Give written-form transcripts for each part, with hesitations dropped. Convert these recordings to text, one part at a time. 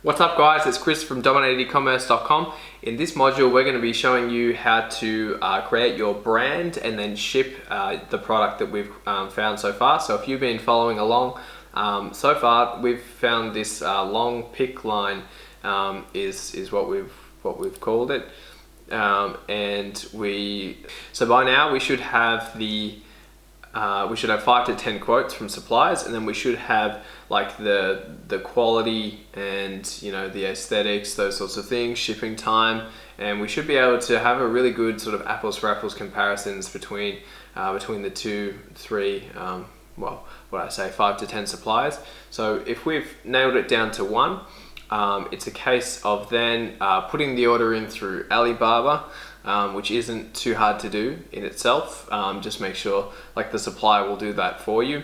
What's up guys, it's Chris from dominatedecommerce.com. In this module we're going to be showing you how to create your brand and then ship the product that we've found so far. So if you've been following along, so far we've found this long pick line is what we've called it. So by now we should have 5 to 10 quotes from suppliers, and then we should have like the quality and the aesthetics, those sorts of things, shipping time, and we should be able to have a really good sort of apples for apples comparisons between the 2, 3, 5 to 10 suppliers. So if we've nailed it down to one, it's a case of then putting the order in through Alibaba, which isn't too hard to do in itself. Just make sure like the supplier will do that for you.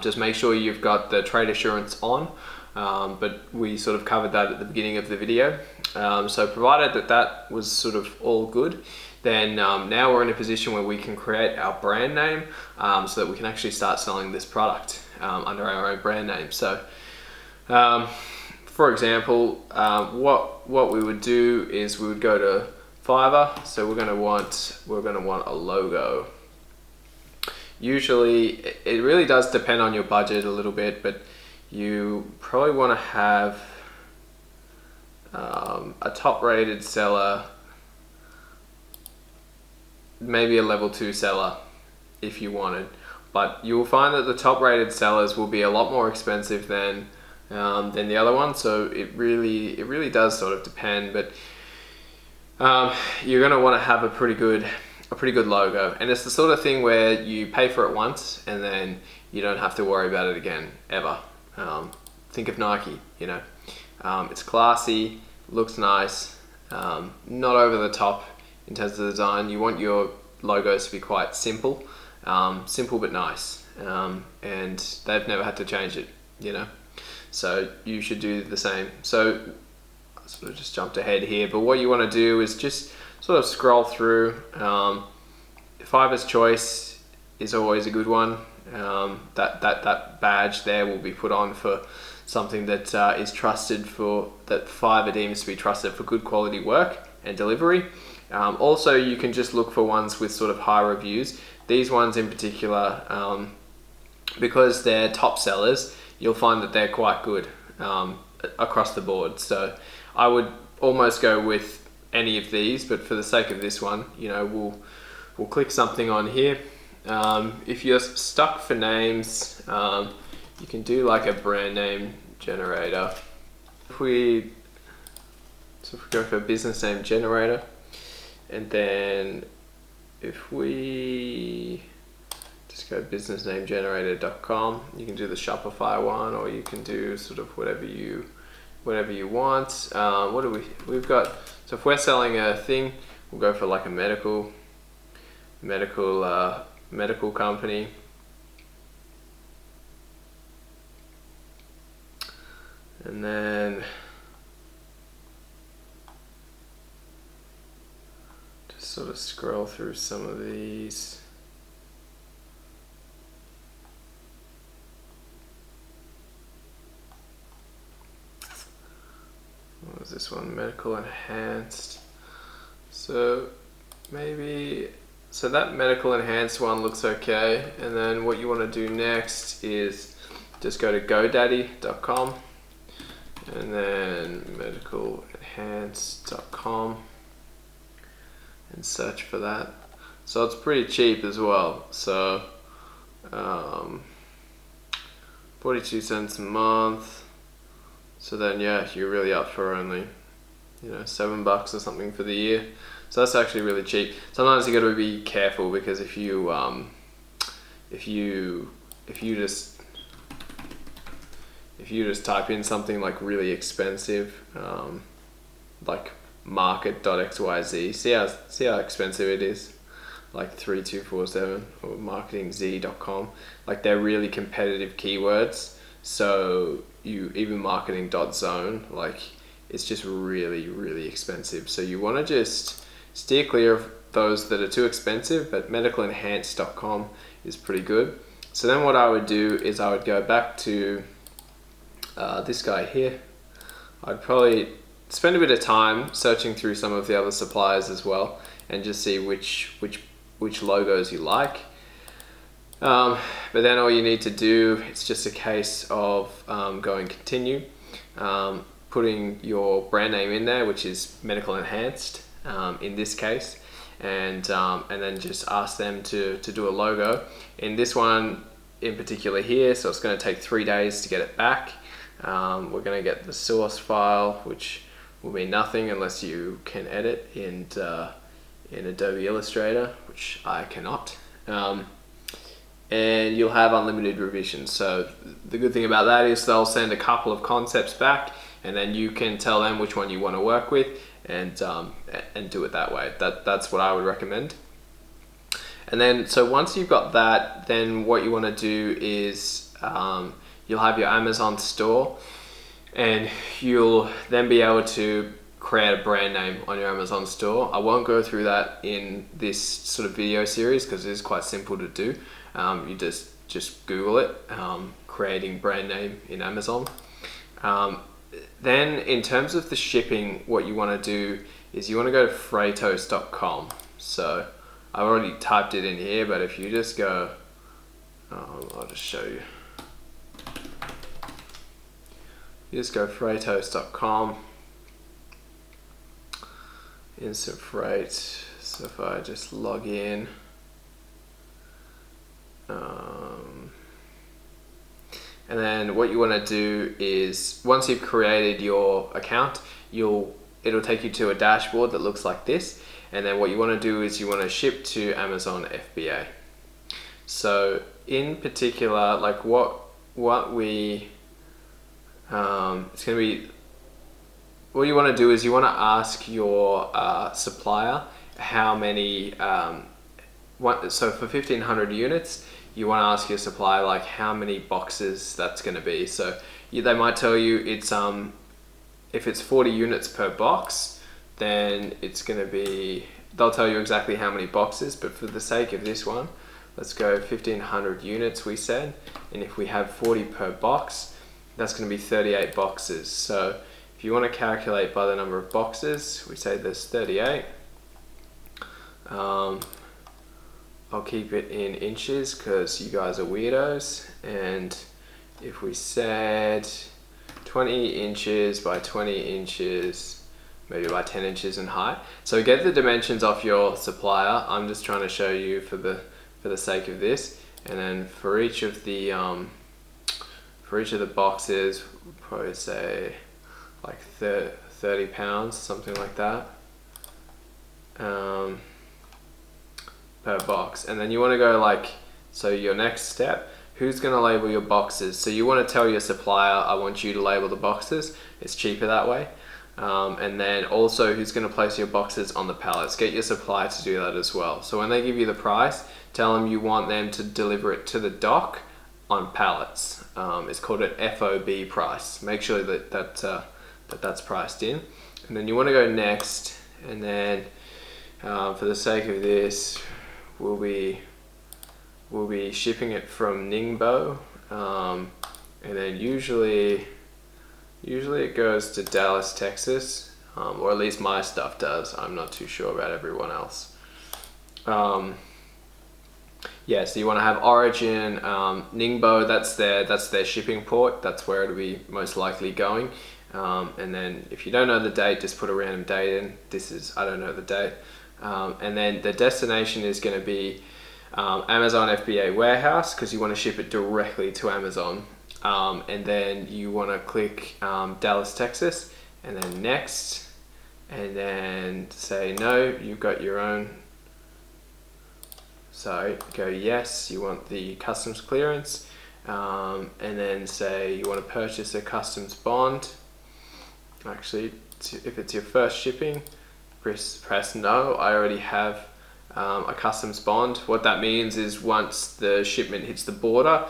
Just make sure you've got the trade assurance on, but we sort of covered that at the beginning of the video. So provided that was sort of all good, then now we're in a position where we can create our brand name so that we can actually start selling this product under our own brand name. So for example, what we would do is we would go to Fiverr. So we're going to want a logo. Usually it really does depend on your budget a little bit, but you probably want to have a top rated seller, maybe a level 2 seller if you wanted, but you will find that the top rated sellers will be a lot more expensive than the other one. So it really does sort of depend, but you're going to want to have a pretty good logo, and it's the sort of thing where you pay for it once and then you don't have to worry about it again ever. Think of Nike, it's classy, looks nice, not over the top in terms of the design. You want your logos to be quite simple but nice, and they've never had to change it, so you should do the same. So I sort of just jumped ahead here, but what you want to do is just sort of scroll through. Fiverr's choice is always a good one. That badge there will be put on for something that is trusted, that Fiverr deems to be trusted for good quality work and delivery. Also, you can just look for ones with sort of high reviews. These ones in particular, because they're top sellers, you'll find that they're quite good across the board. So I would almost go with any of these, but for the sake of this one, we'll click something on here. If you're stuck for names, you can do like a brand name generator. If we go for a business name generator, and then if we just go businessnamegenerator.com, you can do the Shopify one, or you can do sort of whatever you want. We've got, so if we're selling a thing, we'll go for like a medical company. And then just sort of scroll through some of these. What was this one? Medical enhanced. So that medical enhanced one looks okay. And then what you want to do next is just go to godaddy.com and then medicalenhanced.com and search for that. So it's pretty cheap as well. So 42 cents a month. So then, yeah, you're really up for only, $7 or something for the year. So that's actually really cheap. Sometimes you got to be careful, because if you just type in something like really expensive, like market.xyz, see how expensive it is, like 3247, or marketingz.com, like they're really competitive keywords. So even marketing.zone, like it's just really expensive. So you want to just steer clear of those that are too expensive, but medicalenhanced.com is pretty good. So then what I would do is I would go back to this guy here. I'd probably spend a bit of time searching through some of the other suppliers as well, and just see which logos you like. But then all you need to do, it's just a case of going continue, putting your brand name in there, which is medical enhanced in this case, and then just ask them to do a logo. In this one in particular here, so it's going to take 3 days to get it back. We're going to get the source file, which will be nothing unless you can edit in Adobe Illustrator, which I cannot. And you'll have unlimited revisions. So the good thing about that is they'll send a couple of concepts back, and then you can tell them which one you want to work with, and do it that way. That's what I would recommend. And then, so once you've got that, then what you want to do is you'll have your Amazon store, and you'll then be able to create a brand name on your Amazon store. I won't go through that in this sort of video series because it is quite simple to do. You just Google it, creating brand name in Amazon. Then in terms of the shipping, what you want to do is you want to go to freightos.com. So I've already typed it in here, but if you just go, I'll just show you. You just go freightos.com, instant freight. So if I just log in, and then what you want to do is, once you've created your account, it'll take you to a dashboard that looks like this. And then what you want to do is you want to ship to Amazon FBA. So in particular, like what we it's going to be, what you want to do is you want to ask your supplier how many, so for 1,500 units, you want to ask your supplier like how many boxes that's going to be. So they might tell you it's if it's 40 units per box, then it's going to be, they'll tell you exactly how many boxes, but for the sake of this one, let's go 1,500 units we said, and if we have 40 per box, that's going to be 38 boxes. So if you want to calculate by the number of boxes, we say there's 38. I'll keep it in inches because you guys are weirdos, and if we said 20 inches by 20 inches, maybe by 10 inches in height. So get the dimensions off your supplier. I'm just trying to show you for the sake of this, and then for each of the boxes, we'll probably say like 30 pounds, something like that. Per box. And then you want to go like, so your next step, who's going to label your boxes? So you want to tell your supplier, I want you to label the boxes. It's cheaper that way. And then also who's going to place your boxes on the pallets. Get your supplier to do that as well. So when they give you the price, tell them you want them to deliver it to the dock on pallets. It's called an FOB price. Make sure that's priced in. And then you want to go next, and then for the sake of this, we'll be shipping it from Ningbo, and then usually it goes to Dallas, Texas, or at least my stuff does. I'm not too sure about everyone else. Yeah, so you want to have origin, Ningbo, that's their shipping port. That's where it'll be most likely going. And then if you don't know the date, just put a random date in. I don't know the date. And then the destination is going to be Amazon FBA warehouse, because you want to ship it directly to Amazon. And then you want to click Dallas, Texas, and then next, and then say no, you've got your own. So go yes, you want the customs clearance, and then say you want to purchase a customs bond. Actually, if it's your first shipping, press no. I already have a customs bond. What that means is once the shipment hits the border,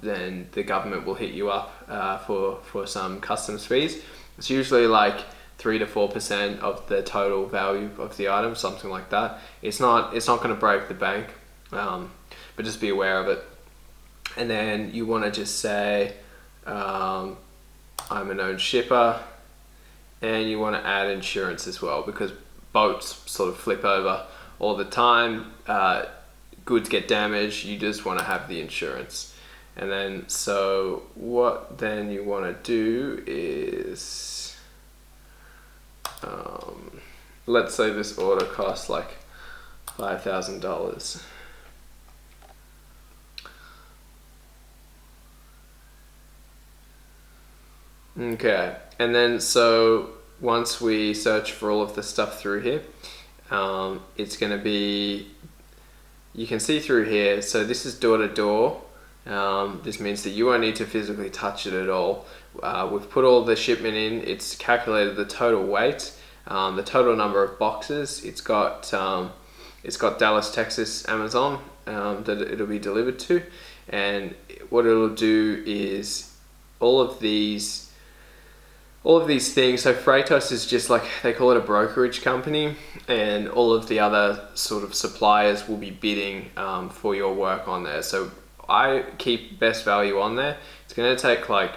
then the government will hit you up for some customs fees. It's usually like 3 to 4% of the total value of the item, something like that. It's not going to break the bank, but just be aware of it. And then you want to just say I'm a known shipper, and you want to add insurance as well, because boats sort of flip over all the time, goods get damaged, you just want to have the insurance. And then so what then you want to do is, let's say this order costs like $5,000. Okay, and then so once we search for all of the stuff through here, it's going to be, you can see through here, so this is door to door. This means that you won't need to physically touch it at all. We've put all the shipment in, it's calculated the total weight, the total number of boxes. It's got Dallas, Texas, Amazon that it'll be delivered to, and what it'll do is all of these things. So Freightos is just like, they call it a brokerage company, and all of the other sort of suppliers will be bidding for your work on there. So I keep best value on there. It's going to take like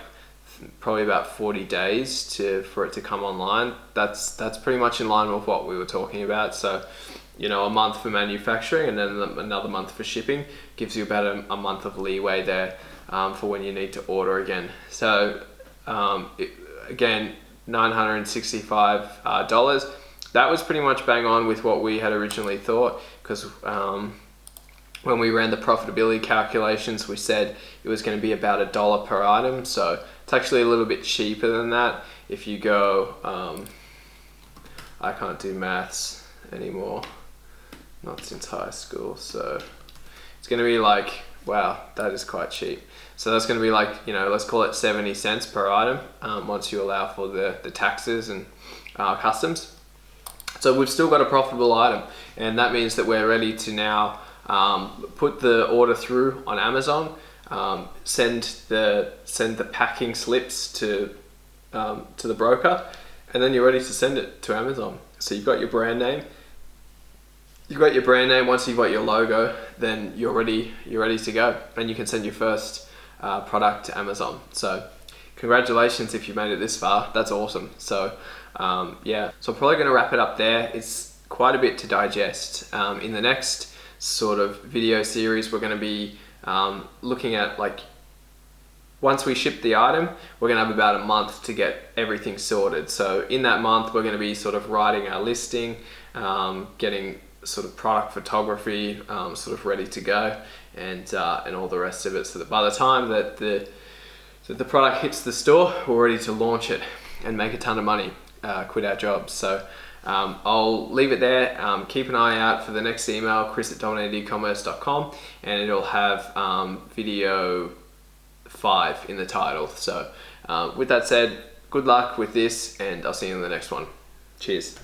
probably about 40 days for it to come online. That's pretty much in line with what we were talking about. So, you know, a month for manufacturing and then another month for shipping gives you about a month of leeway there for when you need to order again. So again, $965. That was pretty much bang on with what we had originally thought, because when we ran the profitability calculations, we said it was going to be about $1 per item. So it's actually a little bit cheaper than that. If you go, I can't do maths anymore, not since high school. So it's going to be like, wow, that is quite cheap. So that's going to be like, you know, let's call it 70 cents per item once you allow for the taxes and customs. So we've still got a profitable item, and that means that we're ready to now put the order through on Amazon, send the packing slips to the broker, and then you're ready to send it to Amazon. So you've got your brand name. Once you've got your logo, then you're ready to go, and you can send your first product to Amazon. So congratulations if you made it this far. That's awesome. So yeah, so I'm probably going to wrap it up there. It's quite a bit to digest. In the next sort of video series, we're going to be looking at, like, once we ship the item, we're going to have about a month to get everything sorted. So in that month, we're going to be sort of writing our listing, getting sort of product photography sort of ready to go, and all the rest of it, so that by the time that the product hits the store, we're ready to launch it and make a ton of money, quit our jobs. So I'll leave it there. Keep an eye out for the next email, chris@dominatedecommerce.com, and it'll have video 5 in the title. So with that said, good luck with this, and I'll see you in the next one. Cheers.